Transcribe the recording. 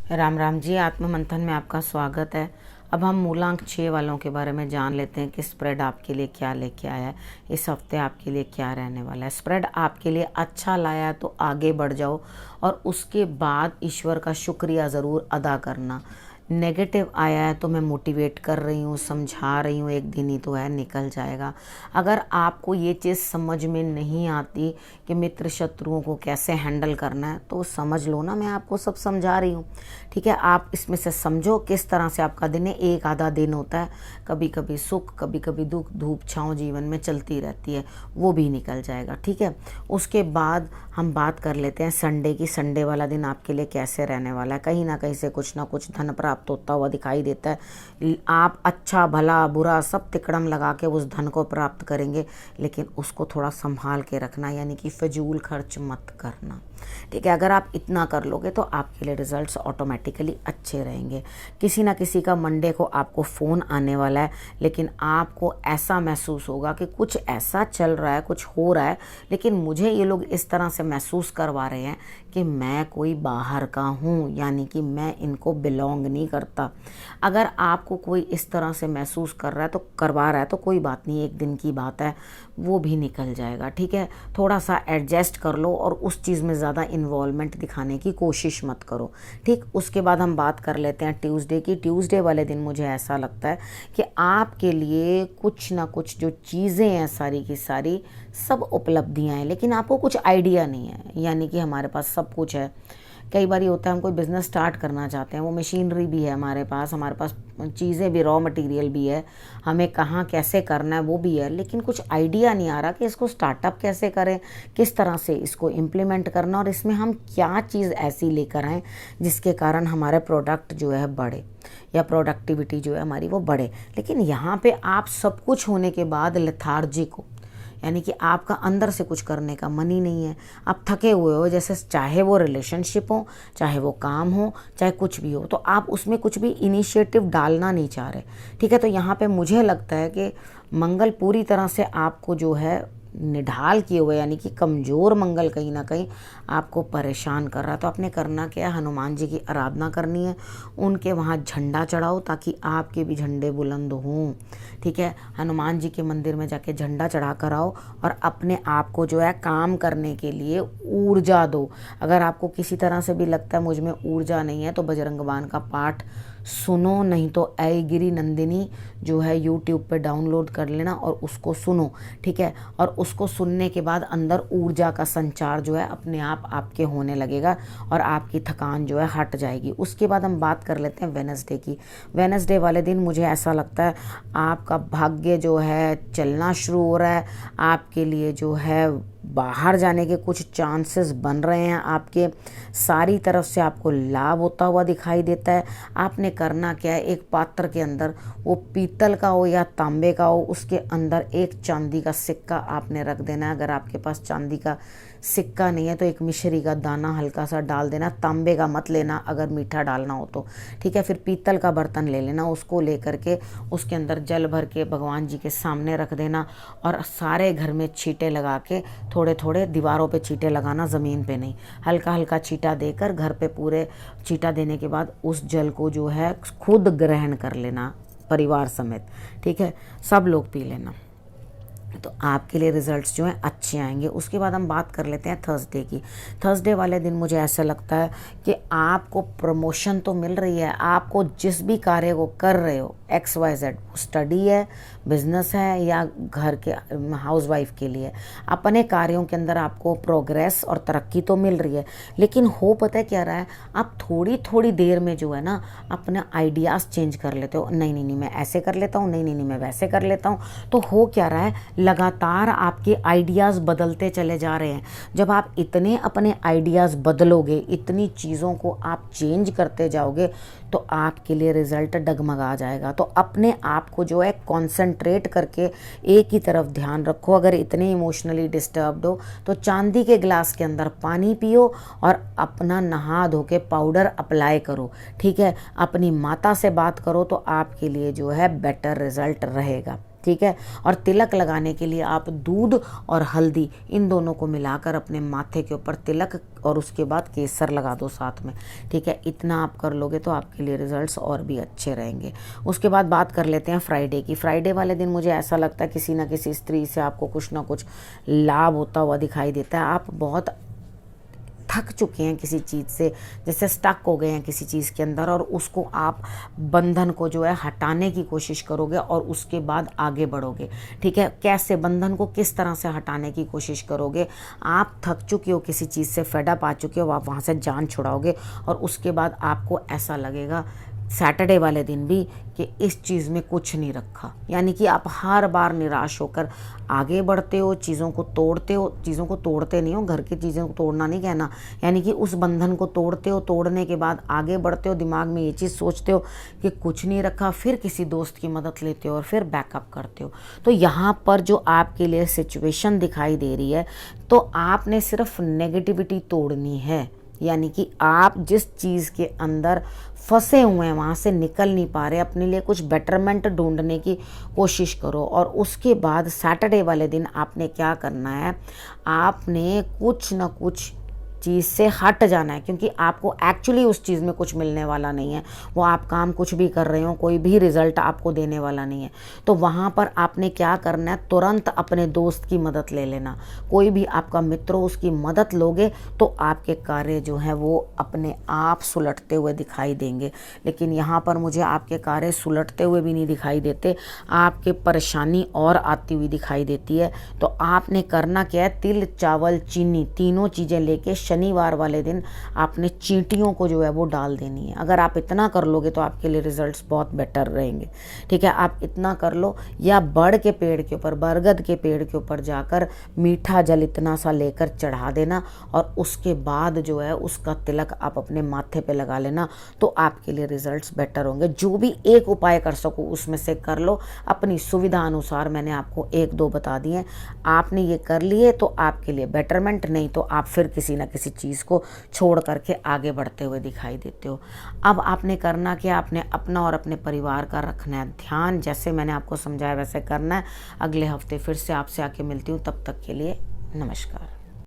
राम राम जी। आत्म मंथन में आपका स्वागत है। अब हम मूलांक 6 वालों के बारे में जान लेते हैं कि स्प्रेड आपके लिए क्या लेके आया है, इस हफ्ते आपके लिए क्या रहने वाला है। स्प्रेड आपके लिए अच्छा लाया है तो आगे बढ़ जाओ और उसके बाद ईश्वर का शुक्रिया ज़रूर अदा करना। नेगेटिव आया है तो मैं मोटिवेट कर रही हूँ, समझा रही हूँ, एक दिन ही तो है, निकल जाएगा। अगर आपको ये चीज़ समझ में नहीं आती कि मित्र शत्रुओं को कैसे हैंडल करना है तो समझ लो ना, मैं आपको सब समझा रही हूँ। ठीक है, आप इसमें से समझो किस तरह से आपका दिन है। एक आधा दिन होता है, कभी कभी सुख कभी कभी दुख, धूप छाँव जीवन में चलती रहती है, वो भी निकल जाएगा। ठीक है, उसके बाद हम बात कर लेते हैं संडे की। संडे वाला दिन आपके लिए कैसे रहने वाला है। कहीं ना कहीं से कुछ ना कुछ धन प्राप्त होता हुआ दिखाई देता है। आप अच्छा भला बुरा सब तिकड़म लगा के उस धन को प्राप्त करेंगे, लेकिन उसको थोड़ा संभाल के रखना, यानी कि फजूल खर्च मत करना। ठीक है, अगर आप इतना कर लोगे तो आपके लिए रिजल्ट्स ऑटोमेटिकली अच्छे रहेंगे। किसी ना किसी का मंडे को आपको फ़ोन आने वाला है, लेकिन आपको ऐसा महसूस होगा कि कुछ ऐसा चल रहा है, कुछ हो रहा है, लेकिन मुझे ये लोग इस तरह से महसूस करवा रहे हैं कि मैं कोई बाहर का हूँ, यानी कि मैं इनको बिलोंग नहीं करता। अगर आपको कोई इस तरह से महसूस कर रहा है तो करवा रहा है तो कोई बात नहीं, एक दिन की बात है, वो भी निकल जाएगा। ठीक है, थोड़ा सा एडजस्ट कर लो और उस चीज़ में ज़्यादा इन्वॉल्वमेंट दिखाने की कोशिश मत करो। ठीक, उसके बाद हम बात कर लेते हैं ट्यूसडे की। ट्यूसडे वाले दिन मुझे ऐसा लगता है कि आपके लिए कुछ ना कुछ जो चीज़ें हैं सारी की सारी सब उपलब्धियां हैं, लेकिन आपको कुछ आइडिया नहीं है। यानी कि हमारे पास सब कुछ है। कई बार होता है हम कोई बिज़नेस स्टार्ट करना चाहते हैं, वो मशीनरी भी है हमारे पास चीज़ें भी, रॉ मटेरियल भी है, हमें कहाँ कैसे करना है वो भी है, लेकिन कुछ आइडिया नहीं आ रहा कि इसको स्टार्टअप कैसे करें, किस तरह से इसको इम्प्लीमेंट करना, और इसमें हम क्या चीज़ ऐसी लेकर आएँ जिसके कारण हमारे प्रोडक्ट जो है बढ़े या प्रोडक्टिविटी जो है हमारी वो बढ़े। लेकिन यहाँ पे आप सब कुछ होने के बाद लेथार्जिक हो, यानी कि आपका अंदर से कुछ करने का मन ही नहीं है। आप थके हुए हो, जैसे चाहे वो रिलेशनशिप हो, चाहे वो काम हो, चाहे कुछ भी हो, तो आप उसमें कुछ भी इनिशिएटिव डालना नहीं चाह रहे। ठीक है, तो यहाँ पे मुझे लगता है कि मंगल पूरी तरह से आपको जो है निढाल किए हुए, यानी कि कमज़ोर मंगल कहीं ना कहीं आपको परेशान कर रहा है। तो आपने करना क्या है, हनुमान जी की आराधना करनी है, उनके वहाँ झंडा चढ़ाओ ताकि आपके भी झंडे बुलंद हों। ठीक है, हनुमान जी के मंदिर में जाके झंडा चढ़ा कर आओ और अपने आप को जो है काम करने के लिए ऊर्जा दो। अगर आपको किसी तरह से भी लगता है मुझ में ऊर्जा नहीं है तो बजरंग बाण का पाठ सुनो, नहीं तो ऐ गिरी नंदिनी जो है यूट्यूब पे डाउनलोड कर लेना और उसको सुनो। ठीक है, और उसको सुनने के बाद अंदर ऊर्जा का संचार जो है अपने आप आपके होने लगेगा और आपकी थकान जो है हट जाएगी। उसके बाद हम बात कर लेते हैं वेडनेसडे की। वेडनेसडे वाले दिन मुझे ऐसा लगता है आपका भाग्य जो है चलना शुरू हो रहा है। आपके लिए जो है बाहर जाने के कुछ चांसेस बन रहे हैं, आपके सारी तरफ से आपको लाभ होता हुआ दिखाई देता है। आपने करना क्या है, एक पात्र के अंदर, वो पीतल का हो या तांबे का हो, उसके अंदर एक चांदी का सिक्का आपने रख देना है। अगर आपके पास चांदी का सिक्का नहीं है तो एक मिश्री का दाना हल्का सा डाल देना। तांबे का मत लेना अगर मीठा डालना हो तो। ठीक है, फिर पीतल का बर्तन ले लेना, उसको लेकर के उसके अंदर जल भर के भगवान जी के सामने रख देना और सारे घर में छींटे लगा के, थोड़े थोड़े दीवारों पे छींटे लगाना, ज़मीन पे नहीं, हल्का हल्का छींटा देकर घर पे पूरे छींटा देने के बाद उस जल को जो है खुद ग्रहण कर लेना परिवार समेत। ठीक है, सब लोग पी लेना, तो आपके लिए रिजल्ट्स जो हैं अच्छे आएंगे। उसके बाद हम बात कर लेते हैं थर्सडे की। थर्सडे वाले दिन मुझे ऐसा लगता है कि आपको प्रमोशन तो मिल रही है। आपको जिस भी कार्य को कर रहे हो, XYZ, स्टडी है, बिजनेस है या घर के हाउसवाइफ के लिए, अपने कार्यों के अंदर आपको प्रोग्रेस और तरक्की तो मिल रही है, लेकिन हो पता है क्या रहा है, आप थोड़ी थोड़ी देर में जो है ना अपना आइडियाज़ चेंज कर लेते हो। नहीं नहीं नहीं, मैं ऐसे कर लेता हूँ, नहीं नहीं नहीं मैं वैसे कर लेता हूँ। तो हो क्या रहा है, लगातार आपके आइडियाज़ बदलते चले जा रहे हैं। जब आप इतने अपने आइडियाज़ बदलोगे, इतनी चीज़ों को आप चेंज करते जाओगे, तो आपके लिए रिजल्ट डगमगा जाएगा। तो अपने आप को जो है कॉन्सेंट्रेट करके एक ही तरफ ध्यान रखो। अगर इतने इमोशनली डिस्टर्ब्ड हो तो चांदी के ग्लास के अंदर पानी पियो और अपना नहा धो के पाउडर अप्लाई करो। ठीक है, अपनी माता से बात करो तो आपके लिए जो है बेटर रिजल्ट रहेगा। ठीक है। और तिलक लगाने के लिए आप दूध और हल्दी इन दोनों को मिलाकर अपने माथे के ऊपर तिलक और उसके बाद केसर लगा दो साथ में, ठीक है। इतना आप कर लोगे तो आपके लिए रिजल्ट्स और भी अच्छे रहेंगे। उसके बाद बात कर लेते हैं फ्राइडे की। फ्राइडे वाले दिन मुझे ऐसा लगता है किसी ना किसी स्त्री से आपको कुछ ना कुछ लाभ होता हुआ दिखाई देता है। आप बहुत थक चुके हैं किसी चीज़ से, जैसे स्टक हो गए हैं किसी चीज़ के अंदर, और उसको आप बंधन को जो है हटाने की कोशिश करोगे और उसके बाद आगे बढ़ोगे, ठीक है। कैसे बंधन को किस तरह से हटाने की कोशिश करोगे? आप थक चुके हो किसी चीज़ से, फेडअप आ चुके हो, आप वहाँ से जान छुड़ाओगे और उसके बाद आपको ऐसा लगेगा सैटरडे वाले दिन भी कि इस चीज़ में कुछ नहीं रखा, यानी कि आप हर बार निराश होकर आगे बढ़ते हो, चीज़ों को तोड़ते हो। चीज़ों को तोड़ते नहीं हो, घर की चीज़ों को तोड़ना नहीं कहना, यानी कि उस बंधन को तोड़ते हो, तोड़ने के बाद आगे बढ़ते हो, दिमाग में ये चीज़ सोचते हो कि कुछ नहीं रखा, फिर किसी दोस्त की मदद लेते हो और फिर बैकअप करते हो। तो यहाँ पर जो आपके लिए सिचुएशन दिखाई दे रही है, तो आपने सिर्फ नेगेटिविटी तोड़नी है, यानी कि आप जिस चीज़ के अंदर फंसे हुए हैं, वहाँ से निकल नहीं पा रहे, अपने लिए कुछ बेटरमेंट ढूंढने की कोशिश करो। और उसके बाद सैटरडे वाले दिन आपने क्या करना है, आपने कुछ ना कुछ चीज़ से हट जाना है, क्योंकि आपको एक्चुअली उस चीज़ में कुछ मिलने वाला नहीं है। वो आप काम कुछ भी कर रहे हो, कोई भी रिजल्ट आपको देने वाला नहीं है। तो वहाँ पर आपने क्या करना है, तुरंत अपने दोस्त की मदद ले लेना। कोई भी आपका मित्र हो, उसकी मदद लोगे तो आपके कार्य जो है वो अपने आप सुलटते हुए दिखाई देंगे। लेकिन यहाँ पर मुझे आपके कार्य सुलटते हुए भी नहीं दिखाई देते, आपके परेशानी और आती हुई दिखाई देती है। तो आपने करना क्या है, तिल चावल चीनी तीनों चीज़ें लेके शनिवार वाले दिन आपने चींटियों को जो है वो डाल देनी है। अगर आप इतना कर लोगे तो आपके लिए रिजल्ट्स बहुत बेटर रहेंगे, ठीक है। आप इतना कर लो, या बड़ के पेड़ के ऊपर, बरगद के पेड़ के ऊपर जाकर मीठा जल इतना सा लेकर चढ़ा देना और उसके बाद जो है उसका तिलक आप अपने माथे पे लगा लेना, तो आपके लिए रिजल्ट्स बेटर होंगे। जो भी एक उपाय कर सको उसमें से कर लो, अपनी सुविधा अनुसार। मैंने आपको 1-2 बता दिए, आपने ये कर लिए तो आपके लिए बेटरमेंट, नहीं तो आप फिर किसी ना किसी चीज़ को छोड़ करके आगे बढ़ते हुए दिखाई देते हो। अब आपने करना क्या, आपने अपना और अपने परिवार का रखना है ध्यान। जैसे मैंने आपको समझाया वैसे करना है। अगले हफ्ते फिर से आपसे आके मिलती हूँ, तब तक के लिए नमस्कार।